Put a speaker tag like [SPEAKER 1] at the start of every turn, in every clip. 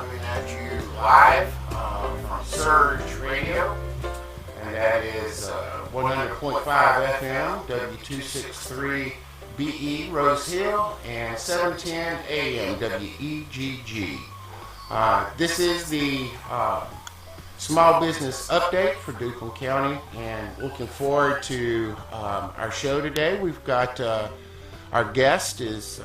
[SPEAKER 1] coming at you live from Surge Radio, and that is 100.5 FM, W263 BE Rose Hill, and 710 AM WEGG. This is the small business update for Duplin County, and looking forward to our show today. We've got our guest is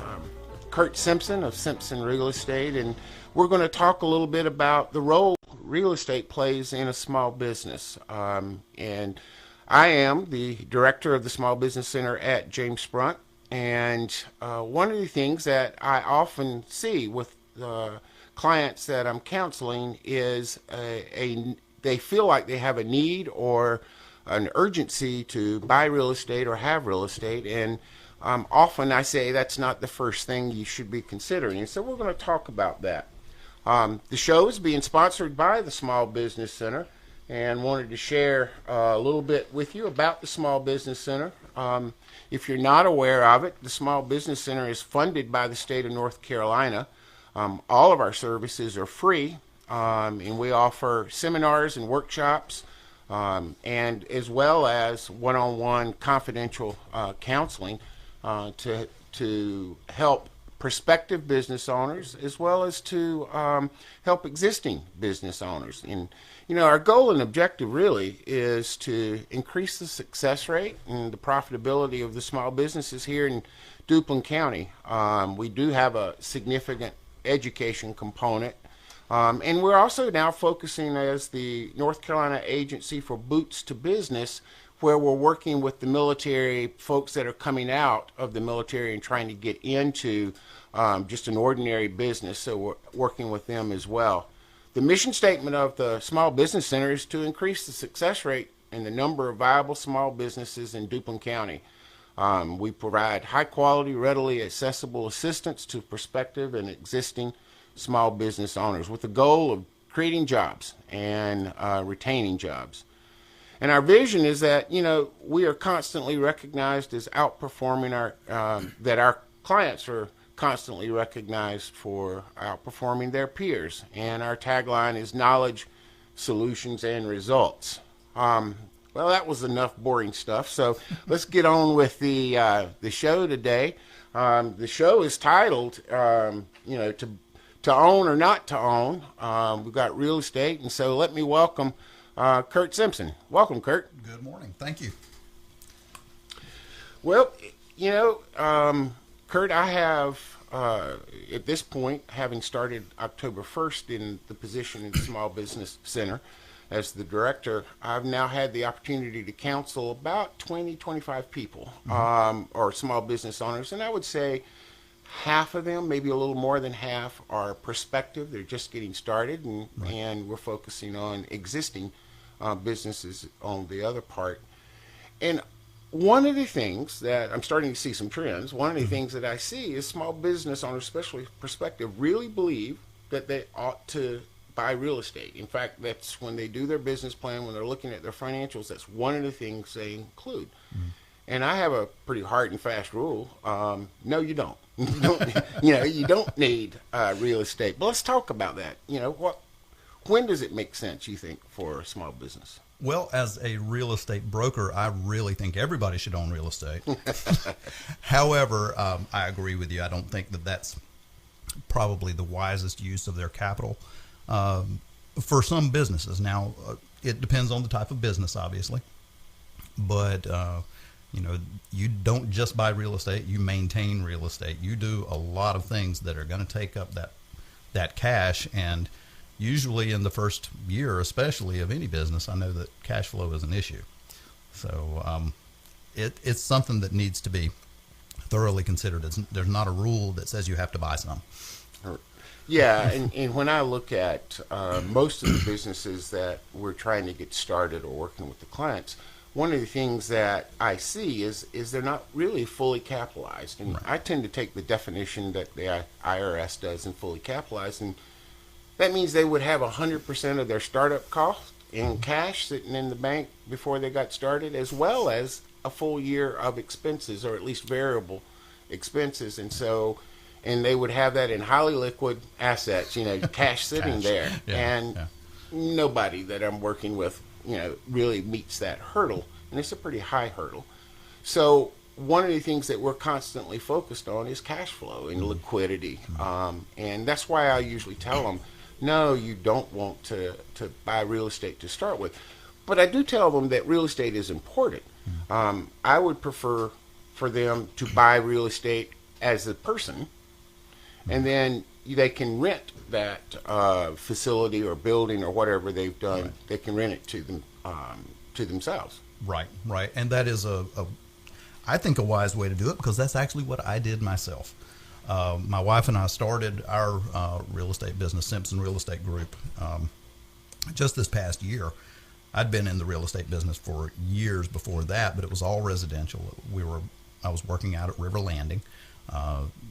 [SPEAKER 1] Curt Simpson of Simpson Real Estate, and we're going to talk a little bit about the role real estate plays in a small business. And I am the director of the Small Business Center at James Sprunt, and one of the things that I often see with clients that I'm counseling is they feel like they have a need or an urgency to buy real estate or have real estate, and often I say that's not the first thing you should be considering. And so we're going to talk about that. The show is being sponsored by the Small Business Center, and wanted to share a little bit with you about the Small Business Center. If you're not aware of it, the Small Business Center is funded by the state of North Carolina. All of our services are free, and we offer seminars and workshops, and as well as one-on-one confidential counseling to help prospective business owners as well as to help existing business owners. And our goal and objective really is to increase the success rate and the profitability of the small businesses here in Duplin County. We do have a significant education component, and we're also now focusing as the North Carolina Agency for Boots to Business, where we're working with the military folks that are coming out of the military and trying to get into just an ordinary business. So we're working with them as well. The mission statement of the Small Business Center is to increase the success rate and the number of viable small businesses in Duplin County. We provide high quality, readily accessible assistance to prospective and existing small business owners with the goal of creating jobs and retaining jobs. And our vision is that, we are constantly recognized as outperforming that our clients are constantly recognized for outperforming their peers. And our tagline is knowledge, solutions, and results. Well, that was enough boring stuff. So let's get on with the show today. The show is titled, to own or not to own. We've got real estate, and so let me welcome Curt Simpson. Welcome, Curt.
[SPEAKER 2] Good morning. Thank you.
[SPEAKER 1] Well, Curt, I have, at this point, having started October 1st in the position in the Small Business Center as the director, I've now had the opportunity to counsel about 25 people, or small business owners, and I would say half of them, maybe a little more than half, are prospective. They're just getting started, and we're focusing on existing businesses on the other part. And one of the things that I'm starting to see some trends, one of the things that I see is small business owners, especially prospective, really believe that they ought to buy real estate. In fact, that's when they do their business plan, when they're looking at their financials, that's one of the things they include. And I have a pretty hard and fast rule. No, you don't. You don't need real estate. But let's talk about that. When does it make sense, you think, for a small business?
[SPEAKER 2] Well, as a real estate broker, I really think everybody should own real estate. However, I agree with you. I don't think that that's probably the wisest use of their capital for some businesses. Now, it depends on the type of business, obviously. But, you don't just buy real estate. You maintain real estate. You do a lot of things that are going to take up that cash, and usually in the first year, especially of any business, I know that cash flow is an issue. So it's something that needs to be thoroughly considered. There's not a rule that says you have to buy some.
[SPEAKER 1] Yeah, and when I look at most of the businesses that we're trying to get started or working with the clients, one of the things that I see is they're not really fully capitalized. And I tend to take the definition that the IRS does in fully capitalized, and that means they would have 100% of their startup cost in cash sitting in the bank before they got started, as well as a full year of expenses, or at least variable expenses. And so, and they would have that in highly liquid assets, cash sitting
[SPEAKER 2] Cash.
[SPEAKER 1] there.
[SPEAKER 2] Yeah,
[SPEAKER 1] And
[SPEAKER 2] yeah.
[SPEAKER 1] nobody that I'm working with, really meets that hurdle. And it's a pretty high hurdle. So one of the things that we're constantly focused on is cash flow and liquidity. And that's why I usually tell them, no, you don't want to buy real estate to start with. But I do tell them that real estate is important. I would prefer for them to buy real estate as a person, and then they can rent that facility or building or whatever they've done.
[SPEAKER 2] Right.
[SPEAKER 1] They can rent it to them to themselves.
[SPEAKER 2] Right, right. And that is I think, a wise way to do it, because that's actually what I did myself. My wife and I started our real estate business, Simpson Real Estate Group, just this past year. I'd been in the real estate business for years before that, but it was all residential. I was working out at River Landing,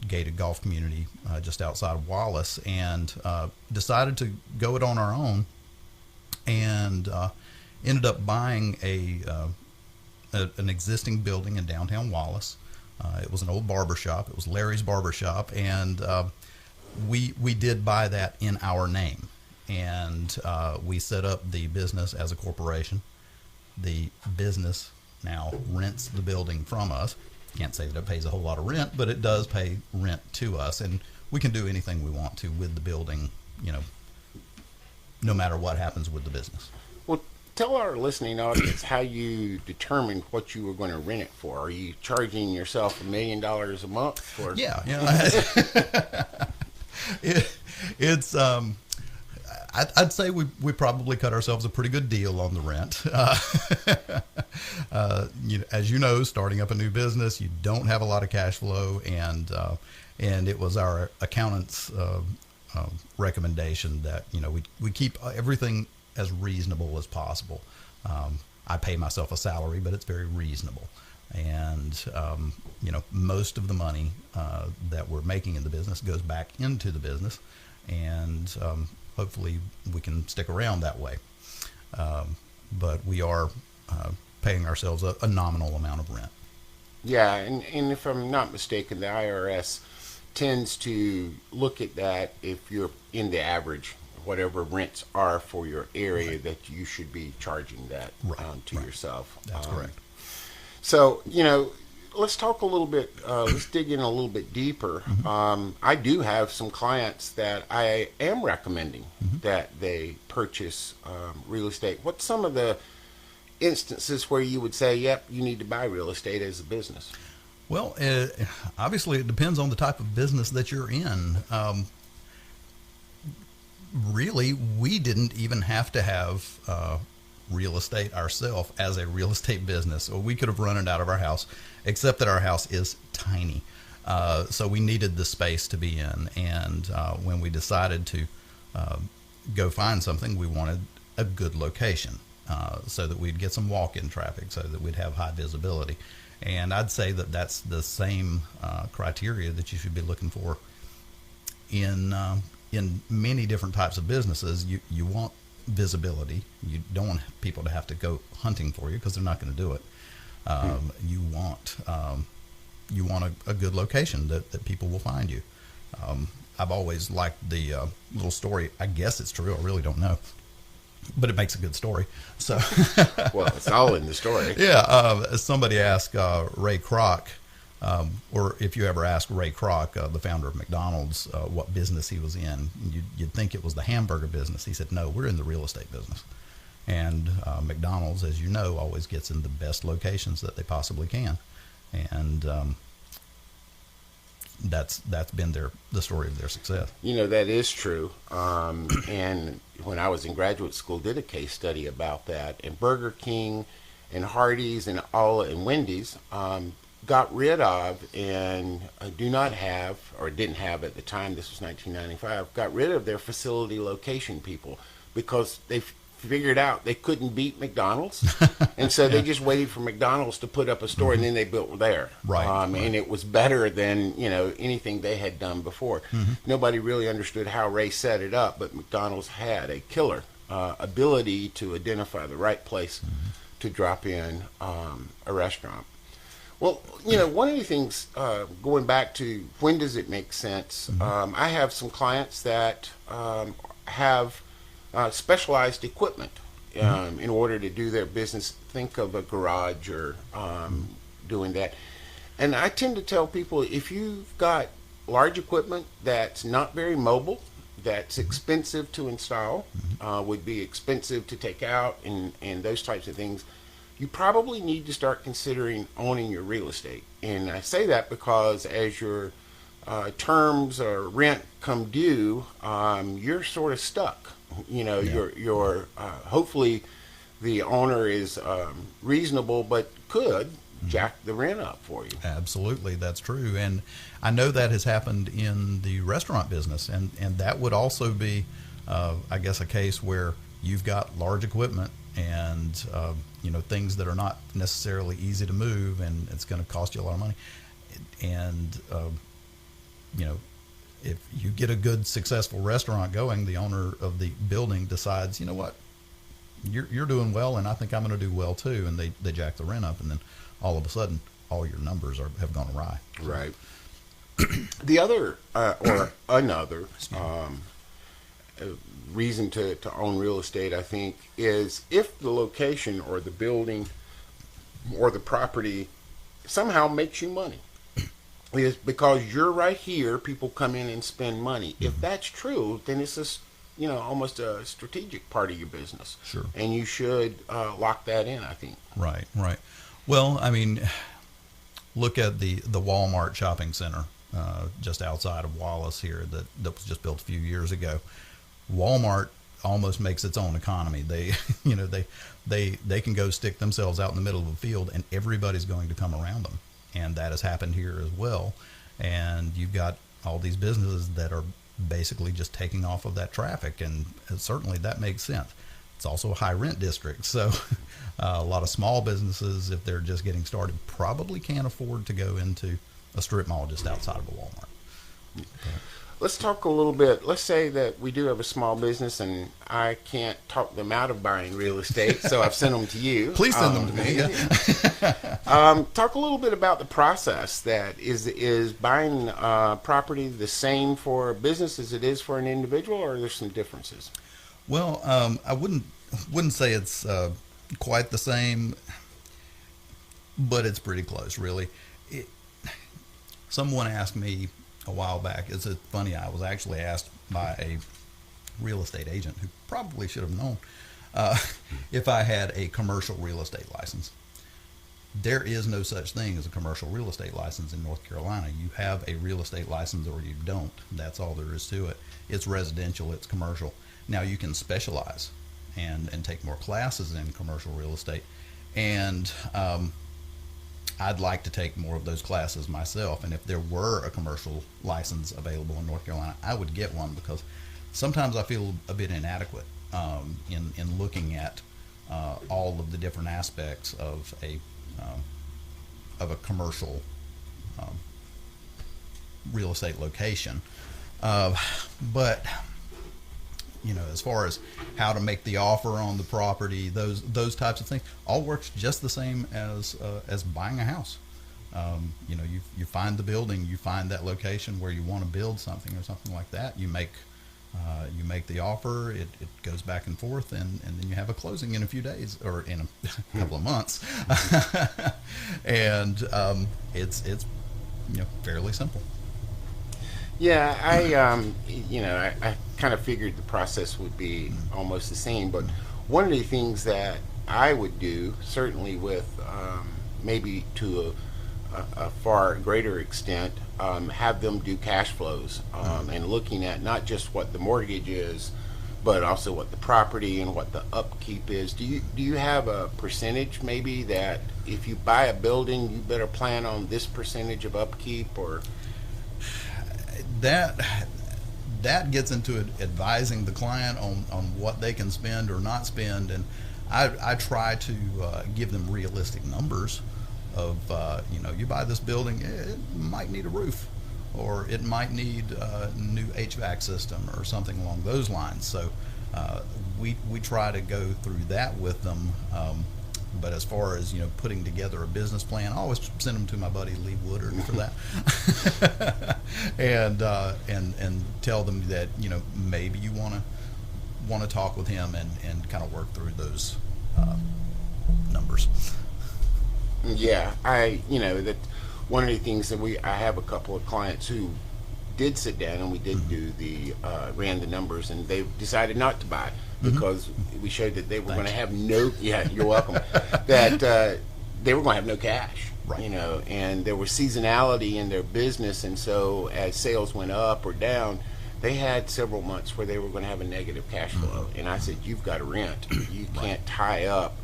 [SPEAKER 2] gated golf community just outside of Wallace, and decided to go it on our own, and ended up buying an existing building in downtown Wallace. It was an old barber shop. It was Larry's Barber Shop, and we did buy that in our name. And we set up the business as a corporation. The business now rents the building from us. Can't say that it pays a whole lot of rent, but it does pay rent to us, and we can do anything we want to with the building, no matter what happens with the business.
[SPEAKER 1] Well, tell our listening audience how you determined what you were going to rent it for. Are you charging yourself $1 million a month? Or?
[SPEAKER 2] Yeah. It's I'd say we probably cut ourselves a pretty good deal on the rent. As you know, starting up a new business, you don't have a lot of cash flow, and it was our accountant's recommendation that we keep everything as reasonable as possible. I pay myself a salary, but it's very reasonable, and most of the money that we're making in the business goes back into the business, and hopefully we can stick around that way. But we are paying ourselves a nominal amount of rent.
[SPEAKER 1] Yeah, and if I'm not mistaken, the IRS tends to look at that if you're in the average, whatever rents are for your area, right, that you should be charging that to yourself.
[SPEAKER 2] That's correct.
[SPEAKER 1] So, let's talk a little bit, let's dig in a little bit deeper.
[SPEAKER 2] Mm-hmm.
[SPEAKER 1] I do have some clients that I am recommending that they purchase real estate. What's some of the instances where you would say, yep, you need to buy real estate as a business?
[SPEAKER 2] Well, obviously it depends on the type of business that you're in. Really, we didn't even have to have real estate ourselves as a real estate business. We could have run it out of our house, except that our house is tiny. So we needed the space to be in. And when we decided to go find something, we wanted a good location so that we'd get some walk-in traffic, so that we'd have high visibility. And I'd say that that's the same criteria that you should be looking for in many different types of businesses. You want visibility. You don't want people to have to go hunting for you, because they're not going to do it. You want a good location that people will find you. I've always liked the little story. I guess it's true. I really don't know, but it makes a good story. So,
[SPEAKER 1] well, it's all in the story.
[SPEAKER 2] Yeah. Somebody asked Ray Kroc, or if you ever asked Ray Kroc, the founder of McDonald's, what business he was in, you'd think it was the hamburger business. He said, no, we're in the real estate business. And McDonald's, as you know, always gets in the best locations that they possibly can. And that's been the story of their success.
[SPEAKER 1] That is true. And when I was in graduate school, did a case study about that. And Burger King and Hardee's and Wendy's got rid of and do not have, or didn't have at the time, this was 1995, got rid of their facility location people, because they figured out they couldn't beat McDonald's. And so they just waited for McDonald's to put up a store, and then they built there.
[SPEAKER 2] Right.
[SPEAKER 1] And it was better than anything they had done before. Nobody really understood how Ray set it up, but McDonald's had a killer ability to identify the right place to drop in a restaurant. Well, one of the things, going back to when does it make sense, I have some clients that have specialized equipment in order to do their business. Think of a garage or doing that. And I tend to tell people, if you've got large equipment that's not very mobile, that's expensive to install, would be expensive to take out, and those types of things, you probably need to start considering owning your real estate. And I say that because as your terms or rent come due, you're sort of stuck. You're hopefully the owner is reasonable, but could jack the rent up for you.
[SPEAKER 2] Absolutely, that's true. And I know that has happened in the restaurant business, and that would also be, I guess, a case where you've got large equipment and things that are not necessarily easy to move, and it's going to cost you a lot of money. And if you get a good, successful restaurant going, the owner of the building decides, you know what, you're doing well, and I think I'm going to do well too, and they jack the rent up, and then all of a sudden, all your numbers have gone awry.
[SPEAKER 1] Right. The other or another reason to own real estate, I think, is if the location or the building or the property somehow makes you money. Is because you're right here, people come in and spend money. If that's true, then it's almost a strategic part of your business.
[SPEAKER 2] Sure.
[SPEAKER 1] And you should lock that in, I think.
[SPEAKER 2] Right. Well, I mean, look at the Walmart shopping center just outside of Wallace here that was just built a few years ago. Walmart almost makes its own economy. They they can go stick themselves out in the middle of a field, and everybody's going to come around them. And that has happened here as well. And you've got all these businesses that are basically just taking off of that traffic, and certainly that makes sense. It's also a high rent district, so a lot of small businesses, if they're just getting started, probably can't afford to go into a strip mall just outside of a Walmart.
[SPEAKER 1] Let's talk a little bit. Let's say that we do have a small business, and I can't talk them out of buying real estate, so I've sent them to you.
[SPEAKER 2] Please send them to me. Yeah.
[SPEAKER 1] Talk a little bit about the process. That is buying property the same for a business as it is for an individual, or are there some differences?
[SPEAKER 2] Well, I wouldn't say it's quite the same, but it's pretty close, really. Someone asked me a while back. It's funny. I was actually asked by a real estate agent who probably should have known if I had a commercial real estate license. There is no such thing as a commercial real estate license in North Carolina. You have a real estate license or you don't. That's all there is to it. It's residential. It's commercial. Now you can specialize and take more classes in commercial real estate, and I'd like to take more of those classes myself. And if there were a commercial license available in North Carolina, I would get one, because sometimes I feel a bit inadequate in looking at all of the different aspects of a commercial real estate location. But as far as how to make the offer on the property, those types of things, all works just the same as buying a house. You find the building, you find that location where you want to build something or something like that. You make the offer. It goes back and forth, and then you have a closing in a few days or in a couple of months. And it's fairly simple.
[SPEAKER 1] Yeah, I kind of figured the process would be almost the same, but one of the things that I would do, certainly with maybe to a far greater extent, have them do cash flows and looking at not just what the mortgage is, but also what the property and what the upkeep is. Do you have a percentage maybe that if you buy a building, you better plan on this percentage of upkeep? Or
[SPEAKER 2] that gets into advising the client on what they can spend or not spend, and I try to give them realistic numbers of you buy this building, it might need a roof, or it might need a new HVAC system or something along those lines. So we try to go through that with them But as far as putting together a business plan, I always send them to my buddy Lee Woodard for that, and tell them that maybe you want to talk with him and kind of work through those numbers.
[SPEAKER 1] Yeah, that one of the things that I have a couple of clients who did sit down and we did do ran the numbers, and they decided not to buy because we showed that they were going to have you're welcome, that they were going to have no cash,
[SPEAKER 2] right.
[SPEAKER 1] And there was seasonality in their business, and so as sales went up or down, they had several months where they were going to have a negative cash flow. And I said, you've got to rent. You can't tie up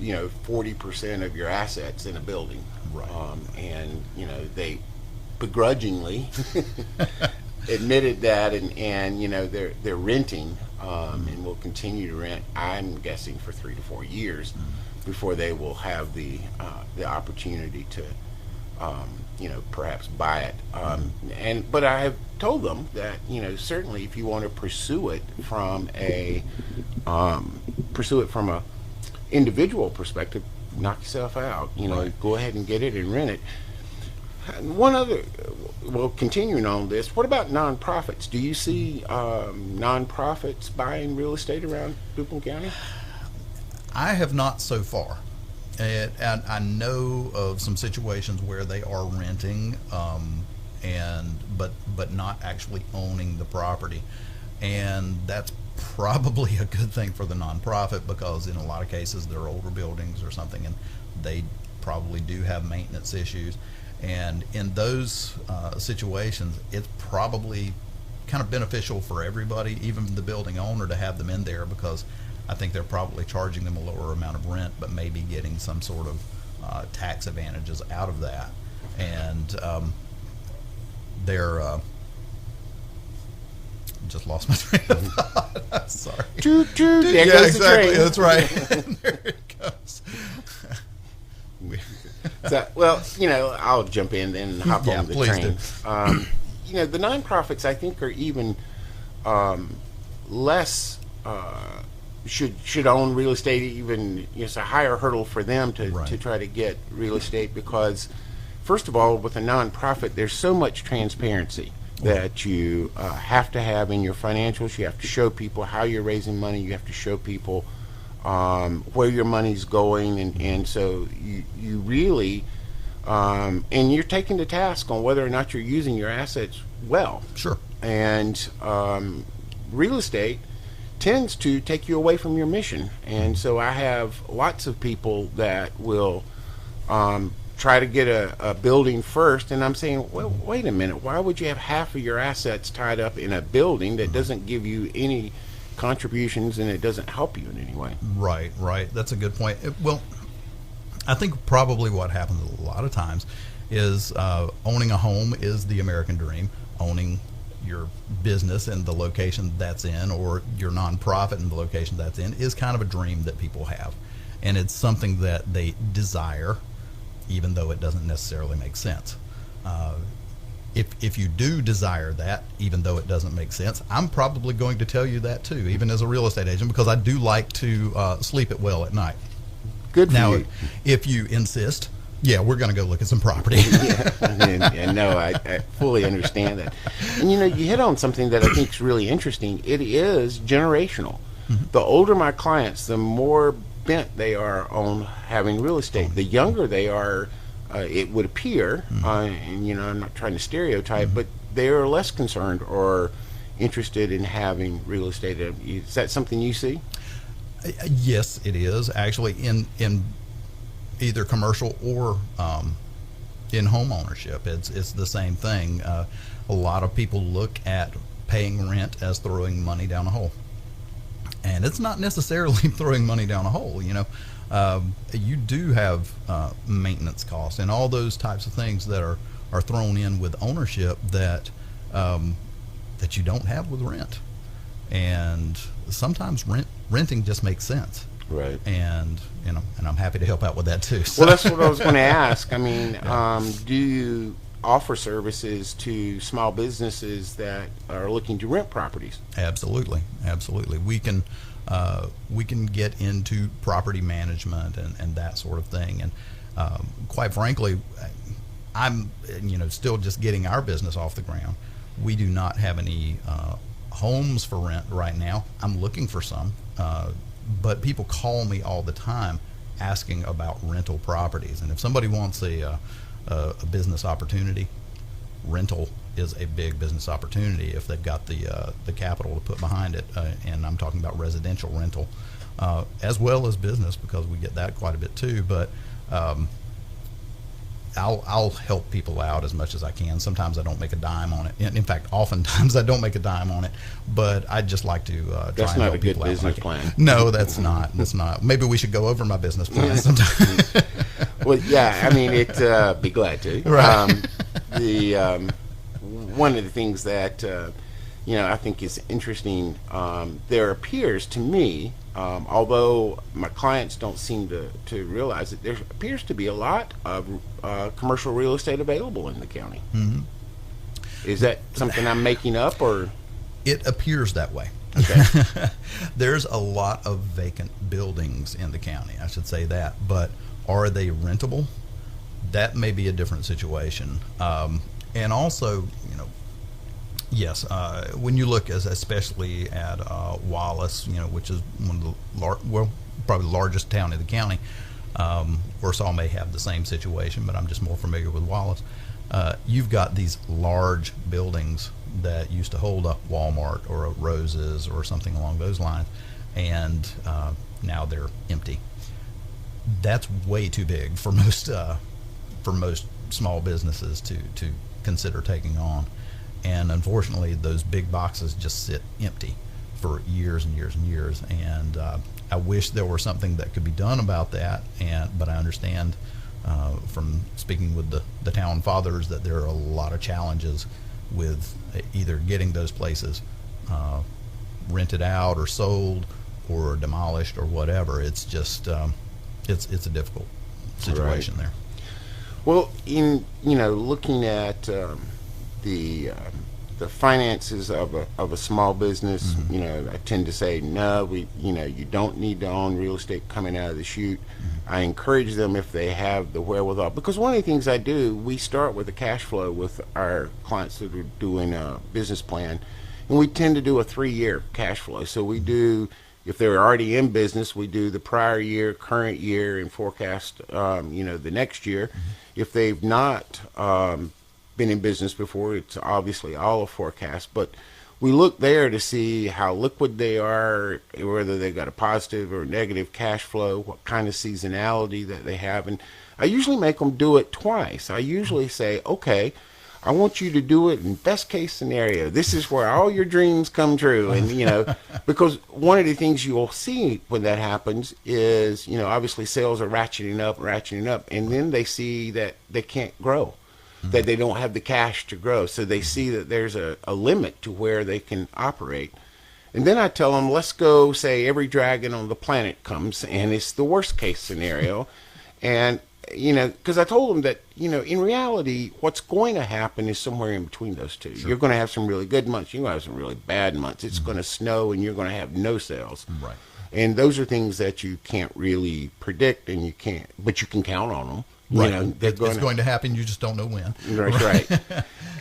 [SPEAKER 1] 40% of your assets in a building.
[SPEAKER 2] Right.
[SPEAKER 1] And they begrudgingly admitted that, and they're renting, and will continue to rent, I'm guessing, for 3 to 4 years before they will have the opportunity to perhaps buy it. But I have told them that certainly if you want to pursue it from a individual perspective, knock yourself out. Go ahead and get it and rent it. One other, continuing on this, what about nonprofits? Do you see nonprofits buying real estate around Duplin County?
[SPEAKER 2] I have not so far. And I know of some situations where they are renting, but not actually owning the property, and that's probably a good thing for the nonprofit, because in a lot of cases they're older buildings or something, and they probably do have maintenance issues. And in those situations, it's probably kind of beneficial for everybody, even the building owner, to have them in there, because I think they're probably charging them a lower amount of rent, but maybe getting some sort of tax advantages out of that. And they're just lost my train of thought. I'm sorry.
[SPEAKER 1] Toot, toot. There goes
[SPEAKER 2] exactly.
[SPEAKER 1] the train.
[SPEAKER 2] That's right. There it goes.
[SPEAKER 1] So, I'll jump in and hop on the
[SPEAKER 2] please
[SPEAKER 1] train.
[SPEAKER 2] Do.
[SPEAKER 1] The nonprofits, I think, are even less should own real estate. Even it's a higher hurdle for them to try to get real estate, because first of all, with a nonprofit, there's so much transparency that you have to have in your financials. You have to show people how you're raising money. You have to show people where your money's going, and so you really and you're taking the task on whether or not you're using your assets well.
[SPEAKER 2] Sure.
[SPEAKER 1] And real estate tends to take you away from your mission, and so I have lots of people that will try to get a building first, and I'm saying, well, wait a minute, why would you have half of your assets tied up in a building that doesn't give you any contributions and it doesn't help you in any way?
[SPEAKER 2] Right. That's a good point. Well, I think probably what happens a lot of times is owning a home is the American dream. Owning your business and the location that's in, or your nonprofit and the location that's in, is kind of a dream that people have, and it's something that they desire, even though it doesn't necessarily make sense. If you do desire that, even though it doesn't make sense, I'm probably going to tell you that too, even as a real estate agent, because I do like to sleep it well at night.
[SPEAKER 1] Good for
[SPEAKER 2] now,
[SPEAKER 1] you.
[SPEAKER 2] If you insist, we're going to go look at some property.
[SPEAKER 1] I fully understand that. And you hit on something that I think is really interesting. It is generational. Mm-hmm. The older my clients, the more bent they are on having real estate. The younger they are, it would appear, and I'm not trying to stereotype, but they are less concerned or interested in having real estate. Is that something you see?
[SPEAKER 2] Yes, it is actually in either commercial or in home ownership. It's the same thing. A lot of people look at paying rent as throwing money down a hole, and it's not necessarily throwing money down a hole. You do have maintenance costs and all those types of things that are thrown in with ownership that that you don't have with rent. And sometimes renting just makes sense.
[SPEAKER 1] Right.
[SPEAKER 2] And I'm happy to help out with that too. So.
[SPEAKER 1] Well, that's what I was going to ask. I mean, do you offer services to small businesses that are looking to rent properties.
[SPEAKER 2] Absolutely, absolutely. We can get into property management and that sort of thing. And quite frankly, I'm still just getting our business off the ground. We do not have any homes for rent right now. I'm looking for some, but people call me all the time asking about rental properties. And if somebody wants a business opportunity, rental is a big business opportunity if they've got the capital to put behind it. And I'm talking about residential rental as well as business, because we get that quite a bit too. But I'll help people out as much as I can. Sometimes I don't make a dime on it. In fact, oftentimes I don't make a dime on it. But I just like to try and help people out.
[SPEAKER 1] That's not a good business plan.
[SPEAKER 2] No, that's not. That's not. Maybe we should go over my business plan sometime.
[SPEAKER 1] Well, yeah. I mean, be glad to.
[SPEAKER 2] Right.
[SPEAKER 1] One of the things that I think is interesting. There appears to me, although my clients don't seem to realize it, there appears to be a lot of commercial real estate available in the county.
[SPEAKER 2] Mm-hmm.
[SPEAKER 1] Is that something I'm making up, or?
[SPEAKER 2] It appears that way.
[SPEAKER 1] Okay.
[SPEAKER 2] There's a lot of vacant buildings in the county, I should say that. But are they rentable? That may be a different situation. And also, yes, when you look especially at Wallace, which is one of the probably the largest town in the county. Warsaw may have the same situation, but I'm just more familiar with Wallace. You've got these large buildings that used to hold a Walmart or a Rose's or something along those lines, and now they're empty. That's way too big for most small businesses to consider taking on. And unfortunately, those big boxes just sit empty for years and years and years. And I wish there were something that could be done about that. But I understand from speaking with the town fathers that there are a lot of challenges with either getting those places rented out or sold or demolished or whatever. It's just it's a difficult situation there.
[SPEAKER 1] Well, in looking at the finances of a small business, I tend to say no. You don't need to own real estate coming out of the chute. I encourage them if they have the wherewithal, because one of the things I do, we start with a cash flow with our clients that are doing a business plan, and we tend to do a 3-year cash flow. So we do, if they're already in business, we do the prior year, current year, and forecast the next year. If they've not been in business before, it's obviously all a forecast, but we look there to see how liquid they are, whether they've got a positive or negative cash flow, what kind of seasonality that they have. And I usually make them do it twice. I usually say, okay, I want you to do it in best case scenario. This is where all your dreams come true. And, because one of the things you'll see when that happens is, obviously sales are ratcheting up, and then they see that they can't grow. That they don't have the cash to grow. So they see that there's a limit to where they can operate. And then I tell them, let's go, say every dragon on the planet comes, and it's the worst case scenario. And, because I told them that, in reality, what's going to happen is somewhere in between those two. Sure. You're going to have some really good months. You're going to have some really bad months. It's going to snow, and you're going to have no sales.
[SPEAKER 2] Right.
[SPEAKER 1] And those are things that you can't really predict, and but you can count on them.
[SPEAKER 2] Right. It's going to happen. You just don't know when.
[SPEAKER 1] Right.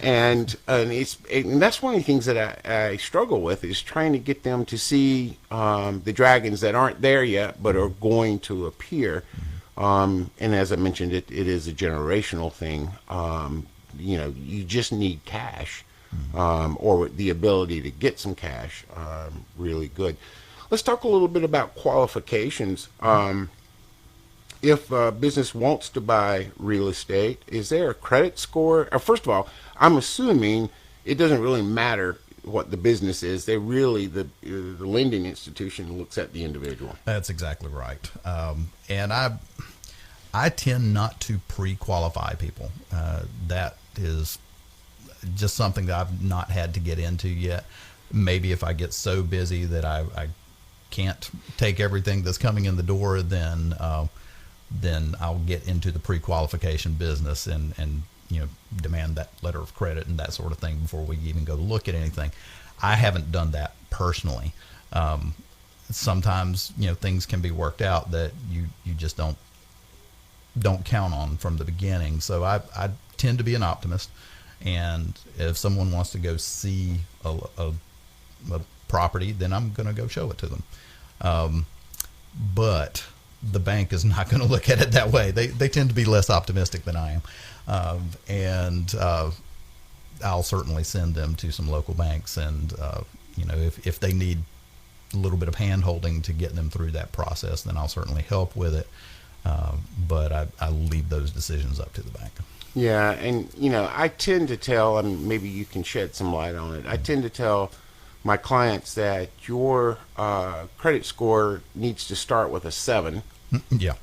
[SPEAKER 1] And that's one of the things that I struggle with, is trying to get them to see the dragons that aren't there yet but are going to appear. And as I mentioned, it is a generational thing. You just need cash or the ability to get some cash really good. Let's talk a little bit about qualifications. If a business wants to buy real estate, is there a credit score? First of all, I'm assuming it doesn't really matter what the business is. They really, the lending institution looks at the individual.
[SPEAKER 2] That's exactly right. And I tend not to pre-qualify people. That is just something that I've not had to get into yet. Maybe if I get so busy that I can't take everything that's coming in the door, then I'll get into the pre-qualification business and demand that letter of credit and that sort of thing before we even go look at anything. I haven't done that personally. Sometimes things can be worked out that you just don't count on from the beginning. So I tend to be an optimist, and if someone wants to go see a property, then I'm going to go show it to them. But the bank is not going to look at it that way. They tend to be less optimistic than I am, and I'll certainly send them to some local banks, and if they need a little bit of hand holding to get them through that process, then I'll certainly help with it. But I leave those decisions up to the bank.
[SPEAKER 1] Yeah, and I tend to tell, and maybe you can shed some light on it. I tend to tell my clients that your credit score needs to start with a 7.
[SPEAKER 2] Yeah.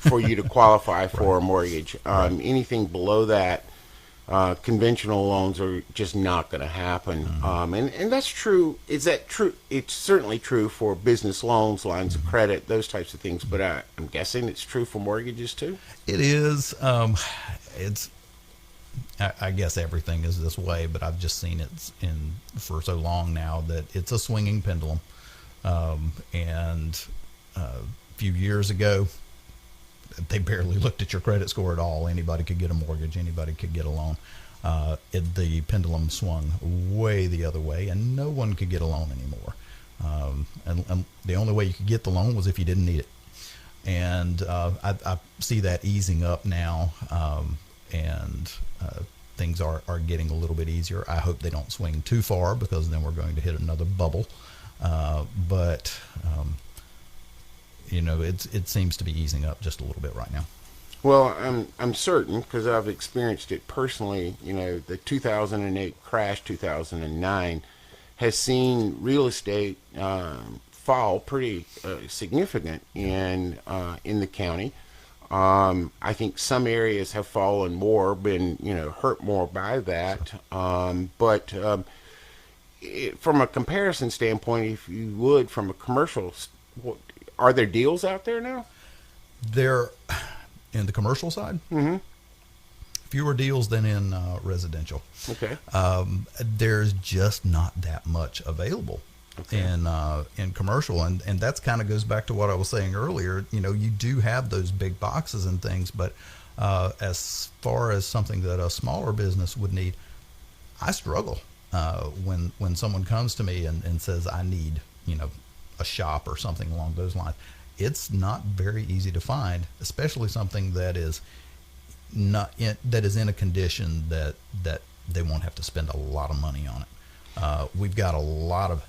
[SPEAKER 1] For you to qualify for a mortgage. Anything below that, conventional loans are just not going to happen. And that's true. Is that true? It's certainly true for business loans, lines of credit, those types of things. But I'm guessing it's true for mortgages too.
[SPEAKER 2] It is. I guess everything is this way, but I've just seen it for so long now that it's a swinging pendulum. And a few years ago, they barely looked at your credit score at all. Anybody could get a mortgage. Anybody could get a loan. The pendulum swung way the other way, and no one could get a loan anymore. And the only way you could get the loan was if you didn't need it. And I see that easing up now, and things are getting a little bit easier. I hope they don't swing too far, because then we're going to hit another bubble. But it seems to be easing up just a little bit right now.
[SPEAKER 1] Well, I'm certain, because I've experienced it personally. The 2008 crash, 2009, has seen real estate fall pretty significant in the county. I think some areas have fallen more, been hurt more by that. But from a comparison standpoint, if you would, from a commercial, are there deals out there now?
[SPEAKER 2] There, in the commercial side, fewer deals than in residential.
[SPEAKER 1] Okay.
[SPEAKER 2] There's just not that much available. Okay. In commercial, and that kind of goes back to what I was saying earlier. You do have those big boxes and things, but as far as something that a smaller business would need, I struggle when someone comes to me and says, I need a shop or something along those lines. It's not very easy to find, especially something that is in a condition that they won't have to spend a lot of money on it. We've got a lot of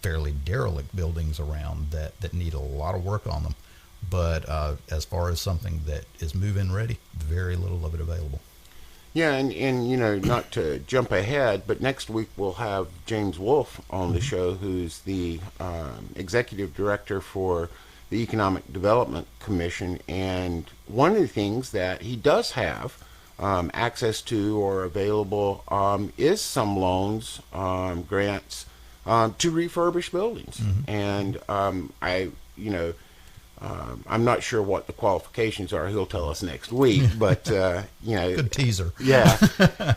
[SPEAKER 2] fairly derelict buildings around that need a lot of work on them, but as far as something that is move-in ready, very little of it available.
[SPEAKER 1] Yeah, and not to jump ahead, but next week we'll have James Wolfe on the show, who's the executive director for the Economic Development Commission, and one of the things that he does have access to or available is some loans, grants, to refurbish buildings. And I'm not sure what the qualifications are. He'll tell us next week, but
[SPEAKER 2] good teaser.
[SPEAKER 1] Yeah,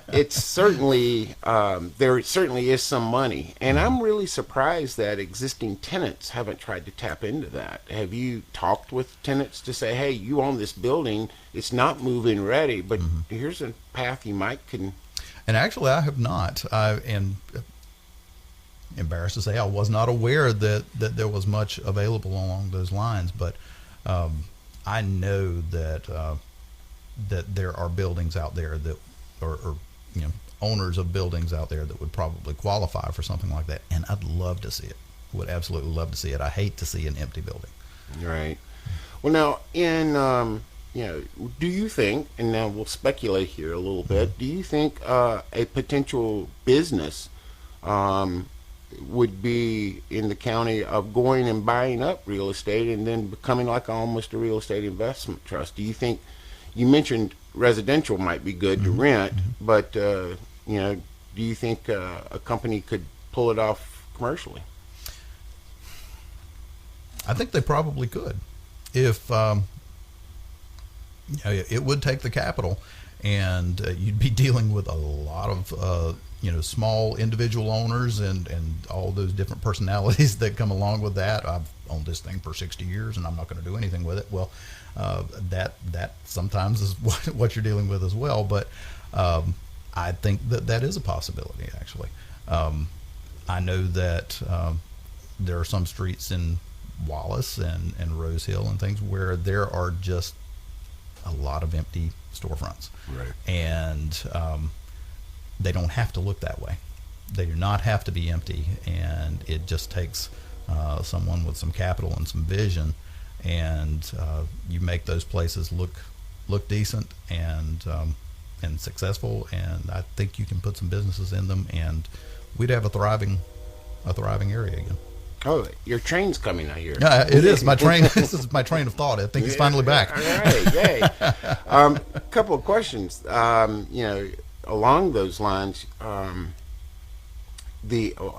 [SPEAKER 1] it's certainly there certainly is some money, and I'm really surprised that existing tenants haven't tried to tap into that. Have you talked with tenants to say, hey, you own this building, it's not move-in ready, but here's a path you might can?
[SPEAKER 2] And actually, I have not. And embarrassed to say, I was not aware that there was much available along those lines, but I know that there are buildings out there that, or owners of buildings out there that would probably qualify for something like that, and I'd love to see it. Would absolutely love to see it. I hate to see an empty building.
[SPEAKER 1] Right. Well, now do you think, and now we'll speculate here a little bit, do you think a potential business would be in the county of going and buying up real estate and then becoming like almost a real estate investment trust? Do you think, you mentioned residential might be good to rent, but do you think a company could pull it off commercially?
[SPEAKER 2] I think they probably could, if it would take the capital, and you'd be dealing with a lot of small individual owners and all those different personalities that come along with that. I've owned this thing for 60 years and I'm not going to do anything with it. Well, that sometimes is what you're dealing with as well. But I think that is a possibility, actually. I know that there are some streets in Wallace and Rose Hill and things where there are just a lot of empty storefronts.
[SPEAKER 1] Right.
[SPEAKER 2] And they don't have to look that way. They do not have to be empty, and it just takes someone with some capital and some vision, and you make those places look decent and successful, and I think you can put some businesses in them, and we'd have a thriving area again.
[SPEAKER 1] Oh, your train's coming, I hear.
[SPEAKER 2] It is my train. This is my train of thought. I think it's finally back.
[SPEAKER 1] All right, yay. A couple of questions. Along those lines,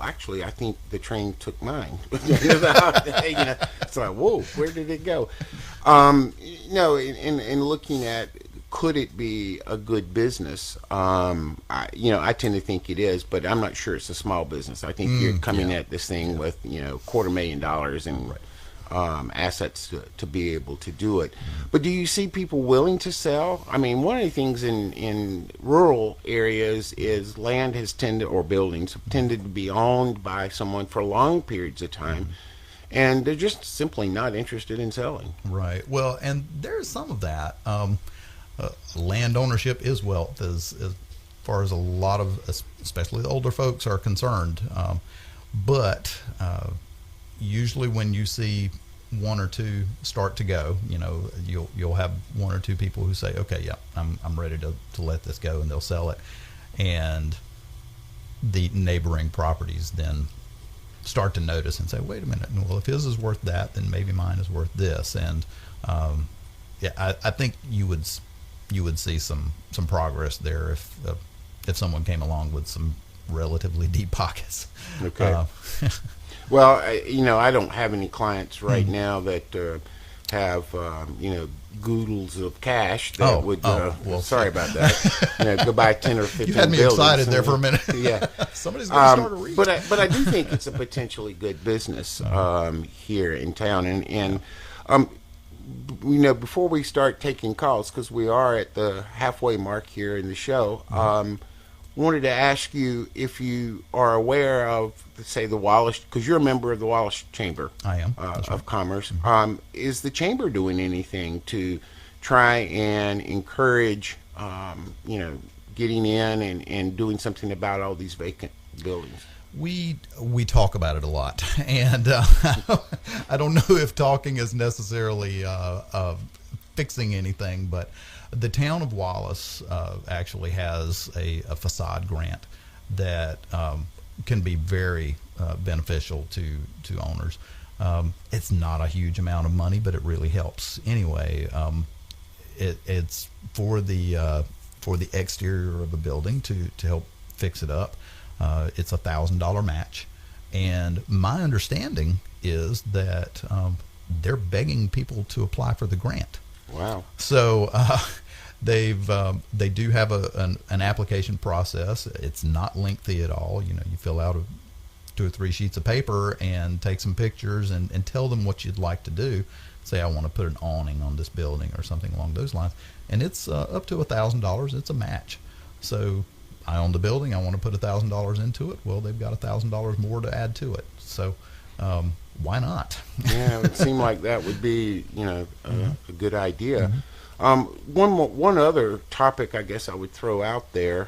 [SPEAKER 1] actually, I think the train took mine. It's like, whoa, where did it go? In looking at, could it be a good business? I tend to think it is, but I'm not sure it's a small business. I think you're coming at this thing with, $250,000 and assets to be able to do it. But do you see people willing to sell? I mean, one of the things in rural areas is land has tended, or buildings have tended to be owned by someone for long periods of time. And they're just simply not interested in selling.
[SPEAKER 2] Right. Well, and there's some of that. Land ownership is wealth, as far as a lot of, especially the older folks, are concerned. But usually when you see one or two start to go, you'll have one or two people who say, okay, yeah, I'm ready to let this go, and they'll sell it. And the neighboring properties then start to notice and say, wait a minute, well, if his is worth that, then maybe mine is worth this. And I think you would see some progress there if someone came along with some relatively deep pockets.
[SPEAKER 1] Okay. Well, I don't have any clients right now that have goodles of cash that would. Well, sorry about that. Go buy 10 or 15.
[SPEAKER 2] You had me
[SPEAKER 1] buildings
[SPEAKER 2] excited there for a minute.
[SPEAKER 1] Yeah,
[SPEAKER 2] somebody's going to start a REIT.
[SPEAKER 1] But I do think it's a potentially good business here in town, and before we start taking calls, because we are at the halfway mark here in the show, wanted to ask you if you are aware of, say, the Wallace, because you're a member of the Wallace Chamber.
[SPEAKER 2] I am.
[SPEAKER 1] Of Commerce. Is the Chamber doing anything to try and encourage, getting in and doing something about all these vacant buildings?
[SPEAKER 2] We talk about it a lot, and I don't know if talking is necessarily fixing anything, but the town of Wallace actually has a facade grant that can be very beneficial to owners. It's not a huge amount of money, but it really helps anyway. It's for the exterior of a building to help fix it up. It's $1,000 match, and my understanding is that they're begging people to apply for the grant.
[SPEAKER 1] Wow!
[SPEAKER 2] So they do have an application process. It's not lengthy at all. You fill out 2 or 3 sheets of paper and take some pictures and tell them what you'd like to do. Say, I want to put an awning on this building or something along those lines, and it's up to $1,000. It's a match. So I own the building. I want to put $1,000 into it. Well, they've got $1,000 more to add to it. So why not?
[SPEAKER 1] Yeah, it would seem like that would be, a good idea. One other topic I guess I would throw out there.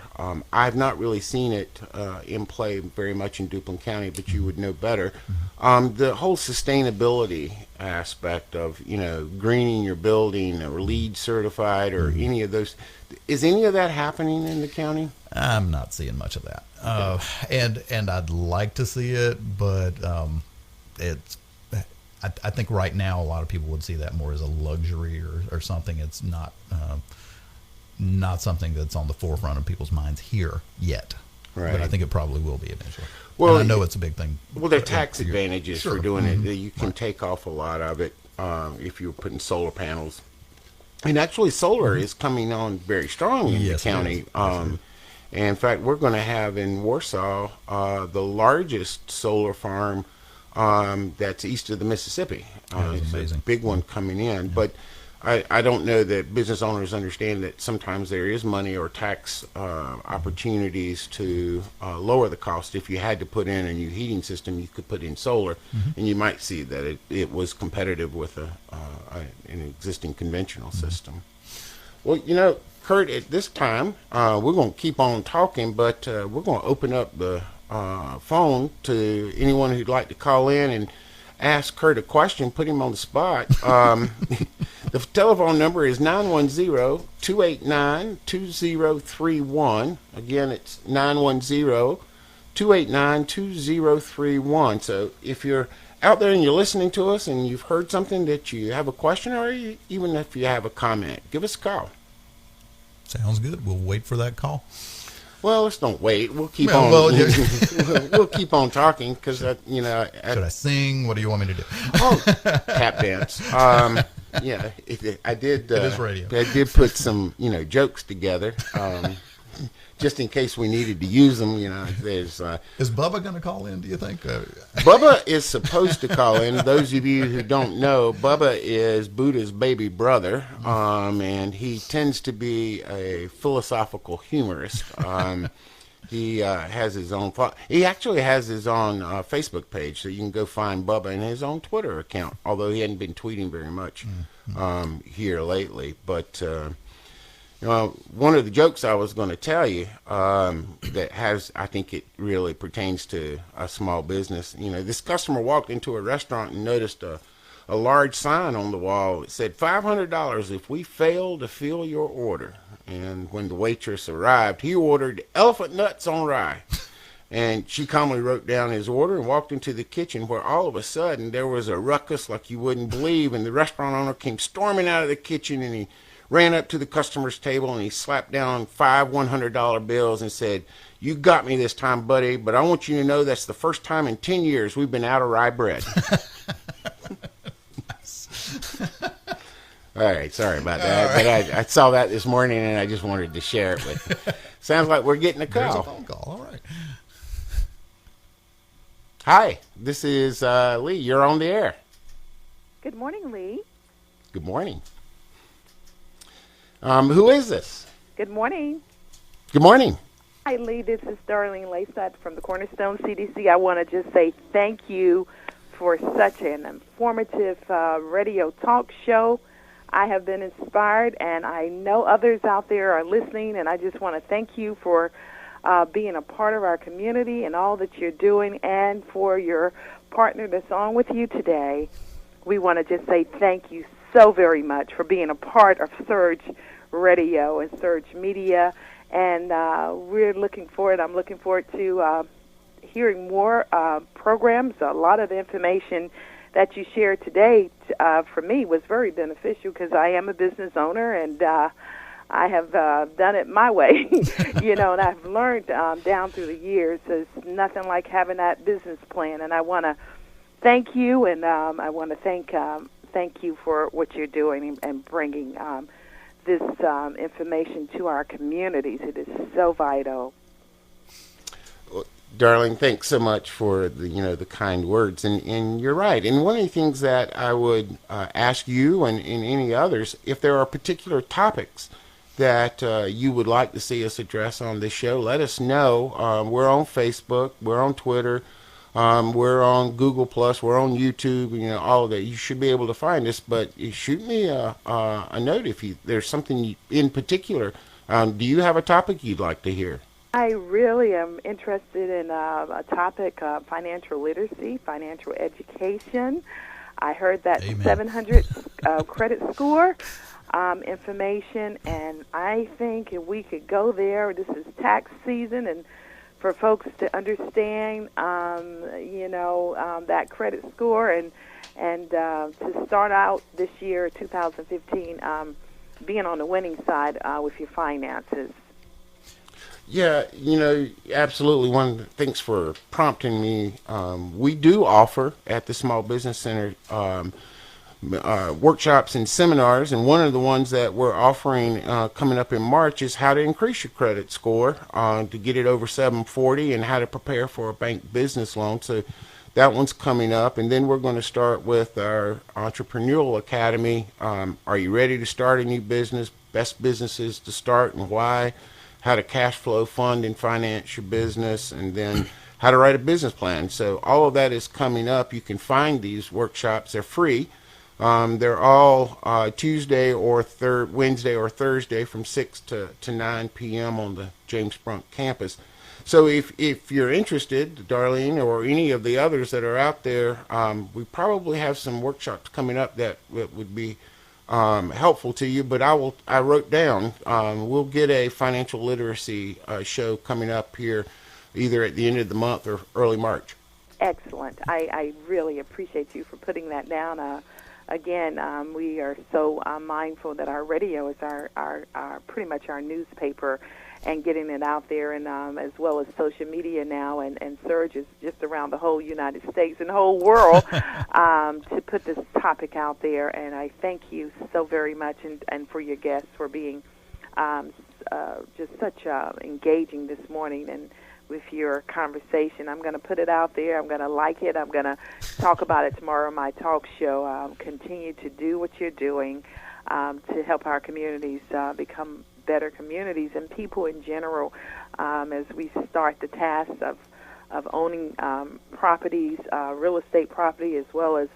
[SPEAKER 1] I've not really seen it in play very much in Duplin County, but you would know better. The whole sustainability aspect of, greening your building or LEED certified or any of those. Is any of that happening in the county?
[SPEAKER 2] I'm not seeing much of that. And I'd like to see it, but I think right now a lot of people would see that more as a luxury or something. It's not something that's on the forefront of people's minds here yet. Right. But I think it probably will be eventually. Well, and I know it's a big thing.
[SPEAKER 1] Well, there are tax advantages for doing it. You can take off a lot of it if you're putting solar panels And actually, solar is coming on very strong in
[SPEAKER 2] Yes,
[SPEAKER 1] the
[SPEAKER 2] it
[SPEAKER 1] county.
[SPEAKER 2] is. Yes, it is.
[SPEAKER 1] And in fact, we're going to have in Warsaw the largest solar farm that's east of the Mississippi.
[SPEAKER 2] That is
[SPEAKER 1] It's a
[SPEAKER 2] amazing.
[SPEAKER 1] big one coming in. But I don't know that business owners understand that sometimes there is money or tax opportunities to lower the cost. If you had to put in a new heating system, you could put in solar, and you might see that it was competitive with an existing conventional system. Well, Curt, at this time, we're going to keep on talking, but we're going to open up the phone to anyone who'd like to call in and ask Curt a question, put him on the spot. The telephone number is 910-289-2031. Again, it's 910-289-2031. So if you're out there and you're listening to us and you've heard something that you have a question, or even if you have a comment, give us a call.
[SPEAKER 2] Sounds good. We'll wait for that call.
[SPEAKER 1] Well, let's don't wait. We'll keep
[SPEAKER 2] Well,
[SPEAKER 1] on.
[SPEAKER 2] well, yeah.
[SPEAKER 1] We'll keep on talking because
[SPEAKER 2] Should I sing? What do you want me to do?
[SPEAKER 1] Tap dance. Yeah, I did.
[SPEAKER 2] It is radio.
[SPEAKER 1] I did put some, jokes together, just in case we needed to use them. There's
[SPEAKER 2] Is Bubba going to call in, do you think?
[SPEAKER 1] Bubba is supposed to call in. Those of you who don't know, Bubba is Buddha's baby brother, and he tends to be a philosophical humorist. He has his own thought. He actually has his own Facebook page, so you can go find Bubba in his own Twitter account, although he hadn't been tweeting very much here lately. But one of the jokes I was going to tell you I think it really pertains to a small business. This customer walked into a restaurant and noticed a large sign on the wall that said $500 if we fail to fill your order. And when the waitress arrived, he ordered elephant nuts on rye. And she calmly wrote down his order and walked into the kitchen, where all of a sudden there was a ruckus like you wouldn't believe. And the restaurant owner came storming out of the kitchen, and he ran up to the customer's table and he slapped down 5 $100 bills and said, "You got me this time, buddy, but I want you to know that's the first time in 10 years we've been out of rye bread." All right, sorry about that. Right. But I saw that this morning, and I just wanted to share it with you. Sounds like we're getting a call.
[SPEAKER 2] There's a phone call. All right.
[SPEAKER 1] Hi, this is Lee. You're on the air.
[SPEAKER 3] Good morning, Lee.
[SPEAKER 1] Good morning. Who is this?
[SPEAKER 3] Good morning.
[SPEAKER 1] Good morning.
[SPEAKER 3] Hi, Lee. This is Darlene Laysat from the Cornerstone CDC. I want to just say thank you for such an informative radio talk show. I have been inspired, and I know others out there are listening, and I just want to thank you for being a part of our community and all that you're doing, and for your partner that's on with you today. We want to just say thank you so very much for being a part of Surge Radio and Surge Media, and we're looking forward. I'm looking forward to hearing more programs. A lot of the information that you shared today for me was very beneficial, because I am a business owner, and I have done it my way, and I've learned down through the years there's nothing like having that business plan. And I want to thank you, and I want to thank you for what you're doing and bringing this information to our communities. It is so vital.
[SPEAKER 1] Darling, thanks so much for the kind words, and you're right. And one of the things that I would ask you and any others, if there are particular topics that you would like to see us address on this show, let us know. We're on Facebook, we're on Twitter, we're on Google Plus, we're on YouTube, all of that. You should be able to find us, but shoot me a note if there's something in particular. Do you have a topic you'd like to hear?
[SPEAKER 3] I really am interested in a topic, financial literacy, financial education. I heard that
[SPEAKER 2] Amen.
[SPEAKER 3] 700 credit score information, and I think if we could go there, this is tax season, and for folks to understand, that credit score, and to start out this year, 2015, being on the winning side with your finances.
[SPEAKER 1] Yeah, absolutely. Thanks for prompting me. We do offer at the Small Business Center workshops and seminars, and one of the ones that we're offering coming up in March is how to increase your credit score to get it over 740 and how to prepare for a bank business loan. So that one's coming up, and then we're going to start with our Entrepreneurial Academy. Are you ready to start a new business? Best businesses to start and why? How to cash flow, fund, and finance your business, and then how to write a business plan. So all of that is coming up. You can find these workshops. They're free. They're all Tuesday or Wednesday or Thursday from 6 to 9 p.m. on the James Sprunt campus. So if you're interested, Darlene, or any of the others that are out there, we probably have some workshops coming up that would be helpful to you. But I wrote down, we'll get a financial literacy show coming up here either at the end of the month or early March.
[SPEAKER 3] Excellent. I really appreciate you for putting that down. Again, we are so mindful that our radio is our pretty much our newspaper, and getting it out there, and as well as social media now, and surges just around the whole United States and the whole world to put this topic out there. And I thank you so very much, and for your guests for being just such engaging this morning and with your conversation. I'm going to put it out there. I'm going to like it. I'm going to talk about it tomorrow on my talk show. Continue to do what you're doing to help our communities become better communities and people in general as we start the task of owning properties, real estate property, as well as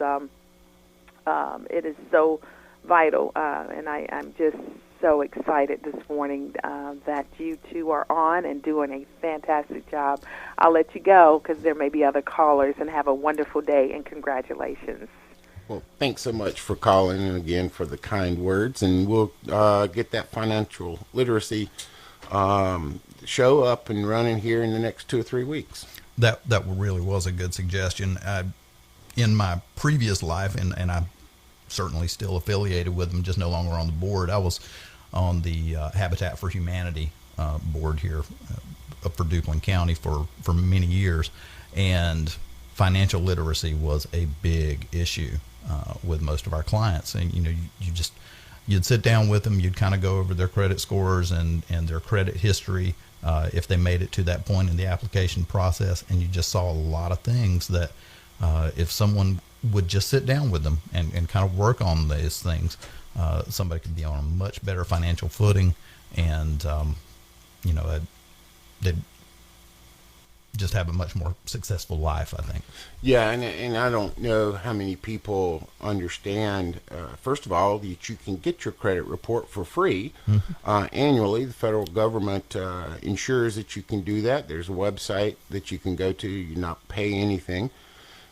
[SPEAKER 3] it is so vital. And I'm just so excited this morning that you two are on and doing a fantastic job. I'll let you go because there may be other callers, and have a wonderful day, and congratulations.
[SPEAKER 1] Well, thanks so much for calling, and again for the kind words, and we'll get that financial literacy show up and running here in the next 2 or 3 weeks.
[SPEAKER 2] That really was a good suggestion. In my previous life, and I'm certainly still affiliated with them, just no longer on the board, I was on the Habitat for Humanity board here for Duplin County for many years, and financial literacy was a big issue with most of our clients. And you'd sit down with them, you'd kind of go over their credit scores and their credit history if they made it to that point in the application process, and you just saw a lot of things that if someone would just sit down with them and kind of work on these things, somebody could be on a much better financial footing, and they'd just have a much more successful life, I think.
[SPEAKER 1] Yeah, and I don't know how many people understand, first of all, that you can get your credit report for free annually. The federal government ensures that you can do that. There's a website that you can go to. You not pay anything.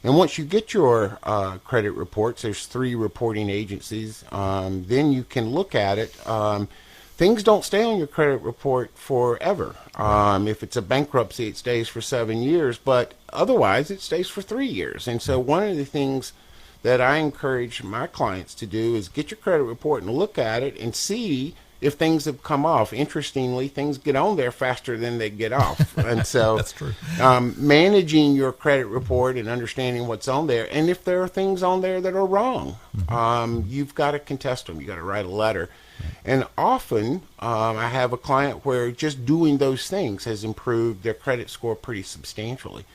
[SPEAKER 1] And once you get your credit reports, there's 3 reporting agencies, then you can look at it. Things don't stay on your credit report forever. If it's a bankruptcy, it stays for 7 years, but otherwise it stays for 3 years. And so one of the things that I encourage my clients to do is get your credit report and look at it and see if things have come off. Interestingly, things get on there faster than they get off. And so
[SPEAKER 2] that's true.
[SPEAKER 1] Managing your credit report and understanding what's on there, and if there are things on there that are wrong, you've got to contest them. You've got to write a letter. And often I have a client where just doing those things has improved their credit score pretty substantially.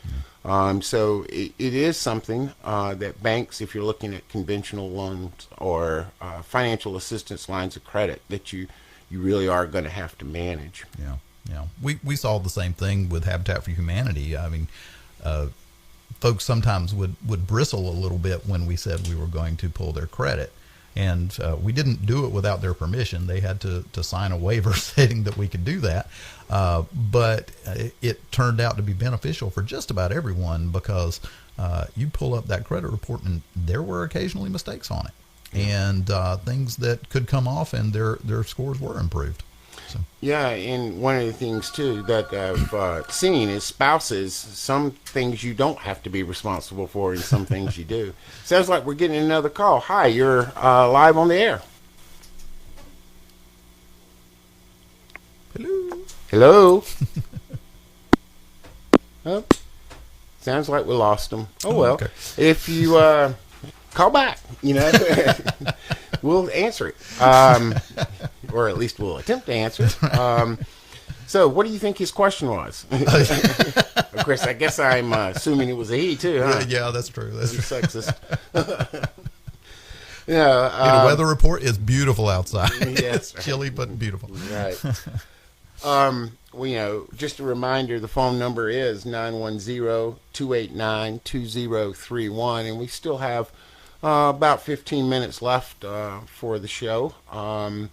[SPEAKER 1] So it is something that banks, if you're looking at conventional loans or financial assistance lines of credit, that you really are going to have to manage.
[SPEAKER 2] Yeah. We saw the same thing with Habitat for Humanity. I mean, folks sometimes would bristle a little bit when we said we were going to pull their credit. And we didn't do it without their permission. They had to sign a waiver stating that we could do that. But it turned out to be beneficial for just about everyone, because you pull up that credit report and there were occasionally mistakes on it, and things that could come off, and their scores were improved. So.
[SPEAKER 1] Yeah, and one of the things, too, that I've seen is spouses, some things you don't have to be responsible for and some things you do. Sounds like we're getting another call. Hi, you're live on the air. Hello? Oh, sounds like we lost them. Oh, well.
[SPEAKER 2] Okay.
[SPEAKER 1] If you call back. We'll answer it, or at least we'll attempt to answer it. So, what do you think his question was? Of course, I guess I'm assuming it was a he too, huh?
[SPEAKER 2] Yeah, that's true. That's true.
[SPEAKER 1] Sexist.
[SPEAKER 2] The weather report is beautiful outside.
[SPEAKER 1] Yes,
[SPEAKER 2] It's chilly but beautiful.
[SPEAKER 1] Right. Well, just a reminder, the phone number is 910-289-2031, and we still have about 15 minutes left for the show. And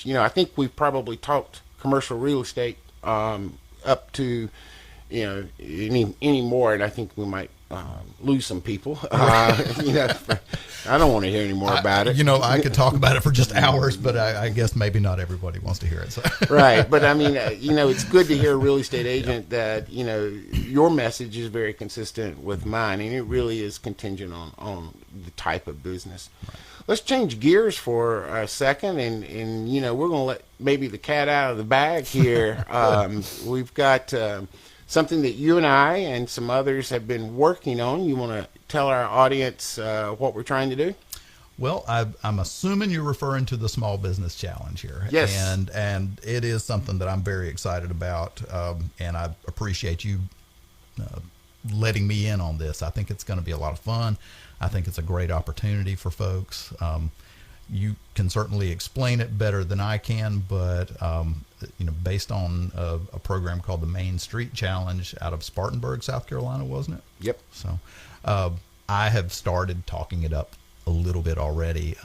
[SPEAKER 1] I think we've probably talked commercial real estate up to any more, and I think we might lose some people. I don't want to hear any more about it.
[SPEAKER 2] I could talk about it for just hours, but I guess maybe not everybody wants to hear it. So.
[SPEAKER 1] Right, but I mean, it's good to hear a real estate agent that your message is very consistent with mine, and it really is contingent on the type of business. Right. Let's change gears for a second, and we're going to let maybe the cat out of the bag here. We've got something that you and I and some others have been working on. You want to tell our audience what we're trying to do?
[SPEAKER 2] Well, I'm assuming you're referring to the Small Business Challenge here.
[SPEAKER 1] Yes.
[SPEAKER 2] And it is something that I'm very excited about, and I appreciate you letting me in on this. I think it's going to be a lot of fun. I think it's a great opportunity for folks. You can certainly explain it better than I can, but based on a program called the Main Street Challenge out of Spartanburg, South Carolina, wasn't it?
[SPEAKER 1] Yep.
[SPEAKER 2] So I have started talking it up a little bit already,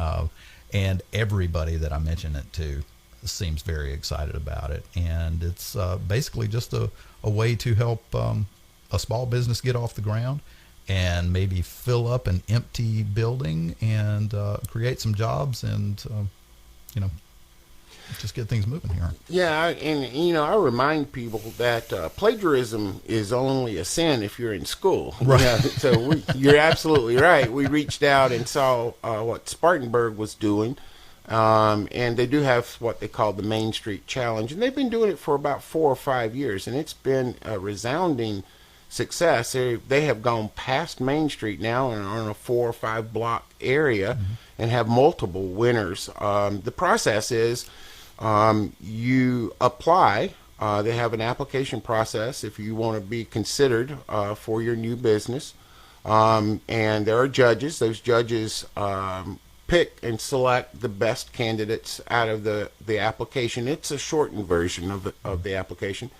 [SPEAKER 2] and everybody that I mention it to seems very excited about it. And it's basically just a way to help a small business get off the ground and maybe fill up an empty building and create some jobs and, just get things moving here.
[SPEAKER 1] Yeah, and I remind people that plagiarism is only a sin if you're in school.
[SPEAKER 2] Right.
[SPEAKER 1] So you're absolutely right. We reached out and saw what Spartanburg was doing, and they do have what they call the Main Street Challenge, and they've been doing it for about 4 or 5 years, and it's been a resounding success. They have gone past Main Street now and are in a 4 or 5 block area, and have multiple winners. The process is you apply. They have an application process if you want to be considered for your new business, and there are judges. Those judges pick and select the best candidates out of the application. It's a shortened version of the application.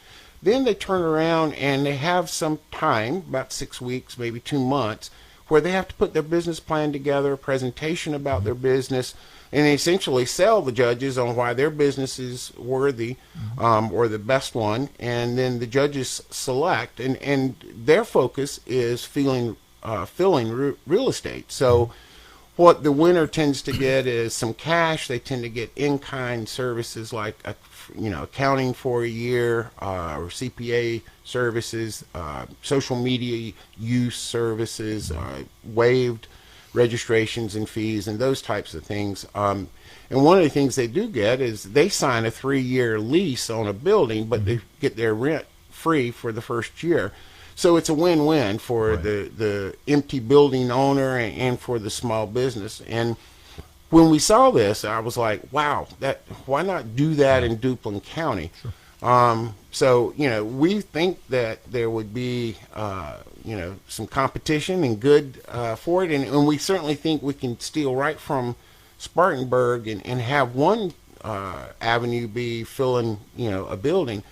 [SPEAKER 1] Then they turn around and they have some time, about 6 weeks, maybe 2 months, where they have to put their business plan together, a presentation about their business, and they essentially sell the judges on why their business is worthy or the best one. And then the judges select, and their focus is filling real estate. So what the winner tends to get is some cash. They tend to get in-kind services like accounting for a year, or CPA services, social media use services, waived registrations and fees, and those types of things. And one of the things they do get is they sign a 3-year lease on a building, but they get their rent free for the first year. So it's a win-win for the empty building owner and for the small business. And when we saw this, I was like, wow, why not do that in Duplin County? Sure. So, we think that there would be, some competition and good for it. And we certainly think we can steal right from Spartanburg and have one avenue be filling, a building.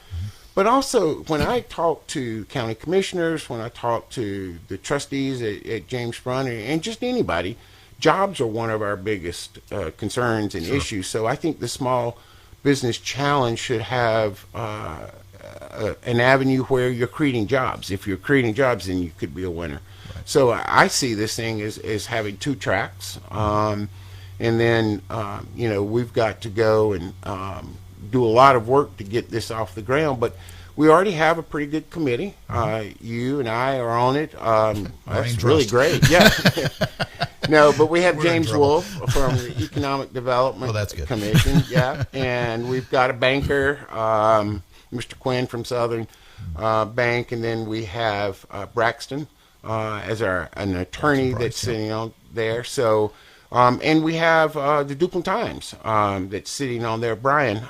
[SPEAKER 1] But also, when I talk to county commissioners, when I talk to the trustees at James Sprunt, and just anybody, jobs are one of our biggest concerns and issues. So I think the Small Business Challenge should have an avenue where you're creating jobs. If you're creating jobs, then you could be a winner. Right. So I see this thing as having 2 tracks. And then, we've got to go and do a lot of work to get this off the ground. But we already have a pretty good committee. You and I are on it. That's really great. Yeah. No, but we have James Wolf from the Economic Development Commission. Yeah. And we've got a banker, Mr. Quinn from Southern Bank. And then we have Braxton as an attorney
[SPEAKER 2] Bryce,
[SPEAKER 1] that's
[SPEAKER 2] yeah.
[SPEAKER 1] sitting on there. So, and we have the Duplin Times that's sitting on there. Brian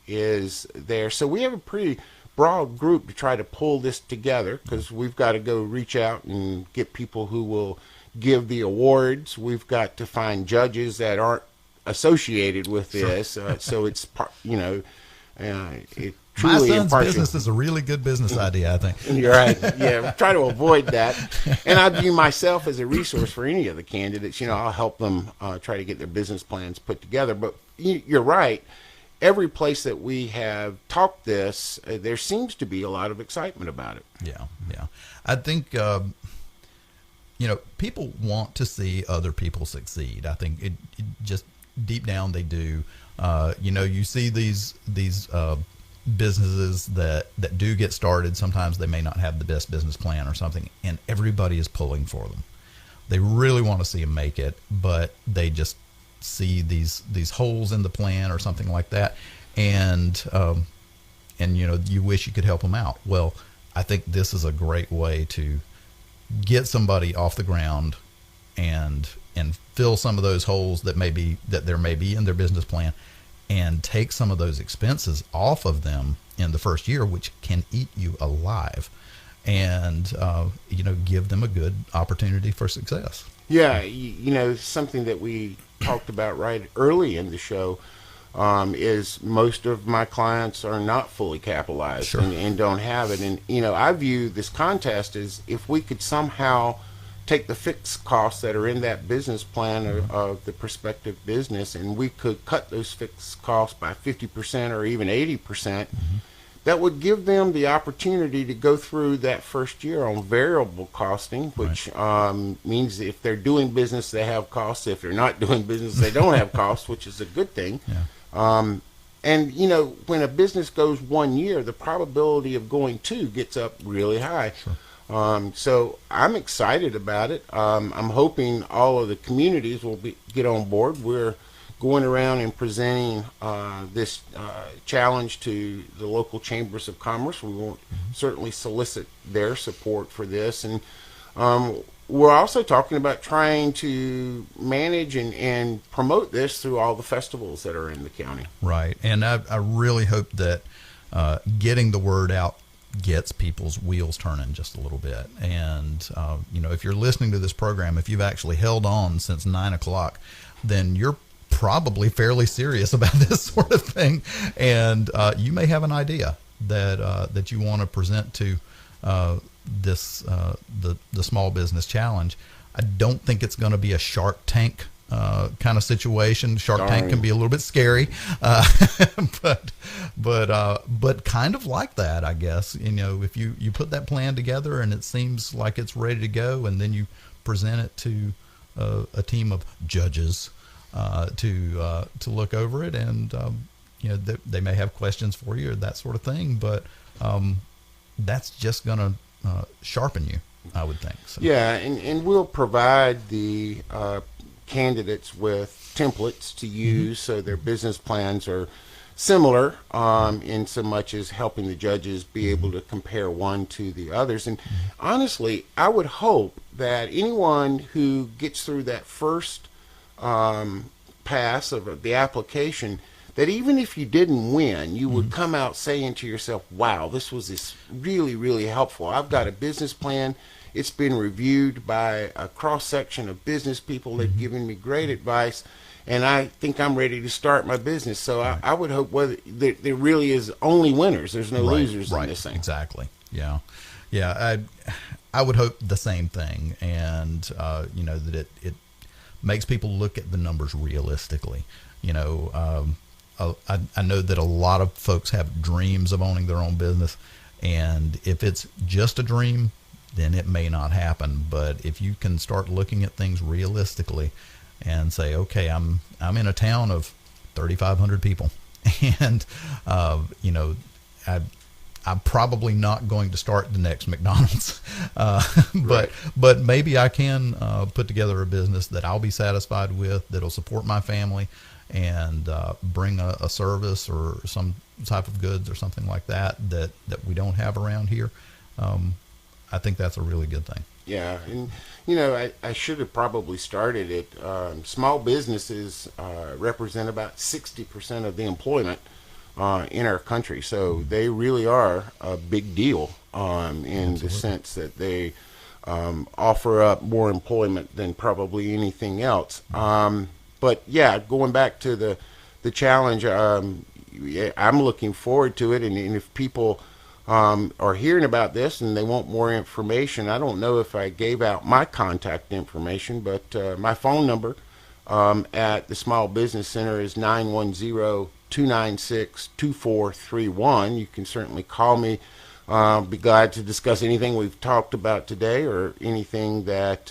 [SPEAKER 1] is there. So we have a pretty broad group to try to pull this together, because we've got to go reach out and get people who will give the awards. We've got to find judges that aren't associated with this. So it's, it
[SPEAKER 2] My
[SPEAKER 1] truly
[SPEAKER 2] son's
[SPEAKER 1] impartial.
[SPEAKER 2] business is a really good business idea, I think.
[SPEAKER 1] You're right. Yeah, try to avoid that. And I view myself as a resource for any of the candidates. I'll help them try to get their business plans put together. But you're right. Every place that we have talked this, there seems to be a lot of excitement about it.
[SPEAKER 2] Yeah. I think, people want to see other people succeed. I think it just deep down they do. You see these businesses that do get started. Sometimes they may not have the best business plan or something, and everybody is pulling for them. They really want to see them make it, but they just see these holes in the plan or something like that, and you wish you could help them out. Well, I think this is a great way to get somebody off the ground and fill some of those holes that there may be in their business plan, and take some of those expenses off of them in the first year, which can eat you alive, and give them a good opportunity for success.
[SPEAKER 1] Yeah, something that we talked about right early in the show is most of my clients are not fully capitalized.
[SPEAKER 2] Sure.
[SPEAKER 1] and don't have it. And, I view this contest as if we could somehow take the fixed costs that are in that business plan of the prospective business, and we could cut those fixed costs by 50% or even 80%. That would give them the opportunity to go through that first year on variable costing, which means if they're doing business, they have costs. If they're not doing business, they don't have costs, which is a good thing.
[SPEAKER 2] Yeah.
[SPEAKER 1] And, when a business goes 1 year, the probability of going 2 gets up really high.
[SPEAKER 2] Sure.
[SPEAKER 1] So I'm excited about it. I'm hoping all of the communities will get on board. We're going around and presenting this challenge to the local chambers of commerce. We will certainly solicit their support for this. And we're also talking about trying to manage and promote this through all the festivals that are in the county.
[SPEAKER 2] Right. And I really hope that getting the word out gets people's wheels turning just a little bit. And, if you're listening to this program, if you've actually held on since 9 o'clock, then you're probably fairly serious about this sort of thing. And you may have an idea that you want to present to the small business challenge. I don't think it's going to be a Shark Tank kind of situation. Shark Tank can be a little bit scary, but kind of like that, I guess. If you put that plan together and it seems like it's ready to go, and then you present it to a team of judges to look over it, and they may have questions for you or that sort of thing, but that's just going to sharpen you, I would think. So.
[SPEAKER 1] Yeah, and we'll provide the candidates with templates to use so their business plans are similar in so much as helping the judges be able to compare one to the others. And honestly, I would hope that anyone who gets through that first pass of the application, that even if you didn't win, you would come out saying to yourself, wow, this was really, really helpful. I've got a business plan. It's been reviewed by a cross-section of business people. They've given me great advice, and I think I'm ready to start my business. So I would hope there really is only winners. There's no losers in this thing.
[SPEAKER 2] Exactly. Yeah. I would hope the same thing, and that it makes people look at the numbers realistically. I know that a lot of folks have dreams of owning their own business, and if it's just a dream, then it may not happen. But if you can start looking at things realistically and say, okay, I'm in a town of 3,500 people, and I'm probably not going to start the next McDonald's, but maybe I can put together a business that I'll be satisfied with, that'll support my family, and bring a service or some type of goods or something like that we don't have around here. I think that's a really good thing.
[SPEAKER 1] Yeah, and I should have probably started it. Small businesses represent about 60% of the employment in our country, so they really are a big deal in the sense that they offer up more employment than probably anything else. But yeah, going back to the challenge, yeah, I'm looking forward to it, and if people are hearing about this and they want more information, I don't know if I gave out my contact information, but my phone number at the Small Business Center is 910-296-2431. You can certainly call me. Be glad to discuss anything we've talked about today or anything that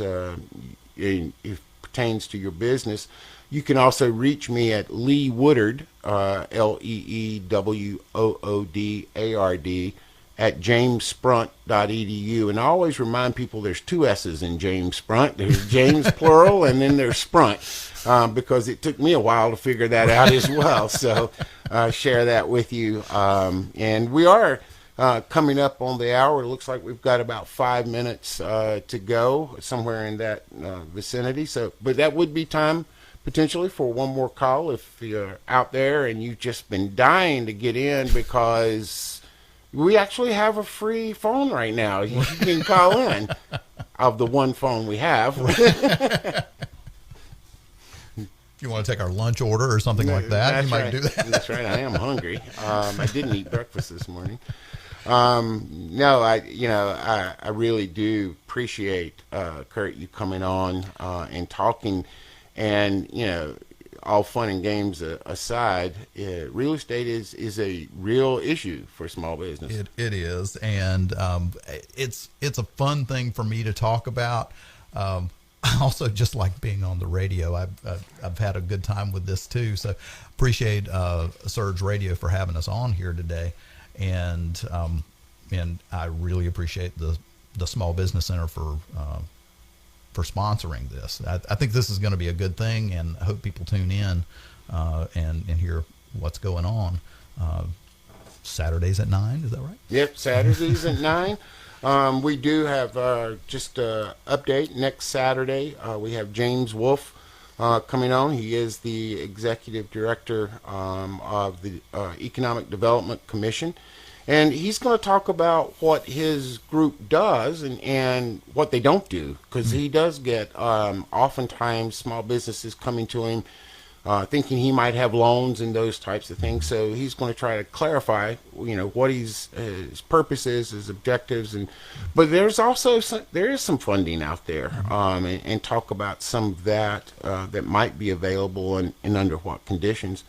[SPEAKER 1] it pertains to your business. You can also reach me at Lee Woodard, LeeWoodard, at jamessprunt.edu. And I always remind people there's two S's in James Sprunt. There's James plural, and then there's Sprunt, because it took me a while to figure that out as well. So share that with you. And we are coming up on the hour. It looks like we've got about 5 minutes to go, somewhere in that vicinity. So, but that would be time potentially for one more call if you're out there and you've just been dying to get in, because we actually have a free phone right now. You can call in of the one phone we have.
[SPEAKER 2] If you want to take our lunch order or something like that, you might do that.
[SPEAKER 1] That's right. I am hungry. I didn't eat breakfast this morning. No, I really do appreciate, Curt, you coming on and talking. And, all fun and games aside, real estate is a real issue for small business.
[SPEAKER 2] It is, and it's a fun thing for me to talk about. I also just like being on the radio. I've had a good time with this too. So appreciate Surge Radio for having us on here today, and I really appreciate the Small Business Center for sponsoring this. I think this is going to be a good thing, and I hope people tune in and hear what's going on. Saturdays at 9, is that right?
[SPEAKER 1] Yep, Saturdays at 9. We do have just an update. Next Saturday, we have James Wolfe coming on. He is the Executive Director of the Economic Development Commission. And he's going to talk about what his group does and what they don't do, because he does get oftentimes small businesses coming to him thinking he might have loans and those types of things. So he's going to try to clarify, what his purpose is, his objectives, but there's also there is some funding out there, and talk about some of that that might be available and under what conditions.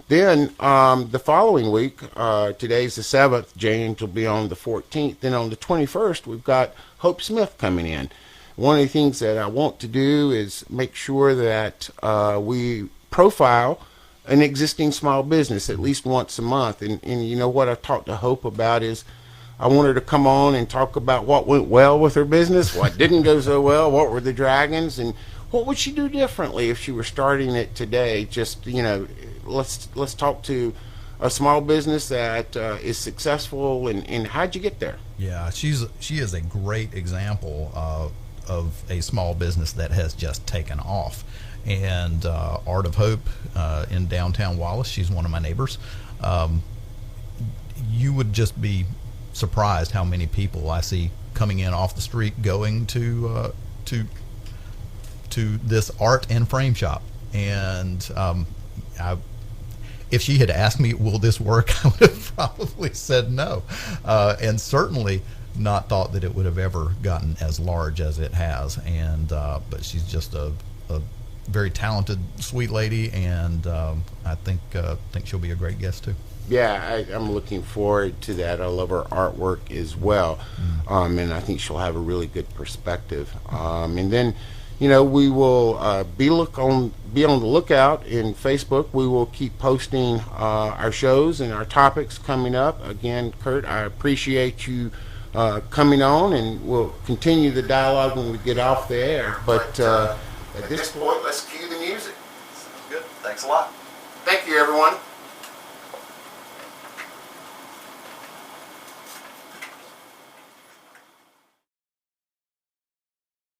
[SPEAKER 1] Then the following week, today's the 7th, James will be on the 14th. Then on the 21st, we've got Hope Smith coming in. One of the things that I want to do is make sure that we profile an existing small business at least once a month. And what I've talked to Hope about is I want her to come on and talk about what went well with her business, what didn't go so well, what were the dragons, and what would she do differently if she were starting it today. Just, let's talk to a small business that is successful, and how'd you get there?
[SPEAKER 2] Yeah, she is a great example of a small business that has just taken off. And Art of Hope in downtown Wallace, she's one of my neighbors. You would just be surprised how many people I see coming in off the street going to this art and frame shop. And if she had asked me, will this work, I would have probably said no, and certainly not thought that it would have ever gotten as large as it has. And but she's just a very talented, sweet lady, and I think she'll be a great guest too.
[SPEAKER 1] Yeah, I'm looking forward to that. I love her artwork as well, and I think she'll have a really good perspective. And then, we will be on the lookout in Facebook. We will keep posting our shows and our topics coming up. Again, Curt, I appreciate you coming on, and we'll continue the dialogue when we get off the air. But at this point, let's cue the music.
[SPEAKER 4] Sounds good. Thanks a lot.
[SPEAKER 1] Thank you, everyone.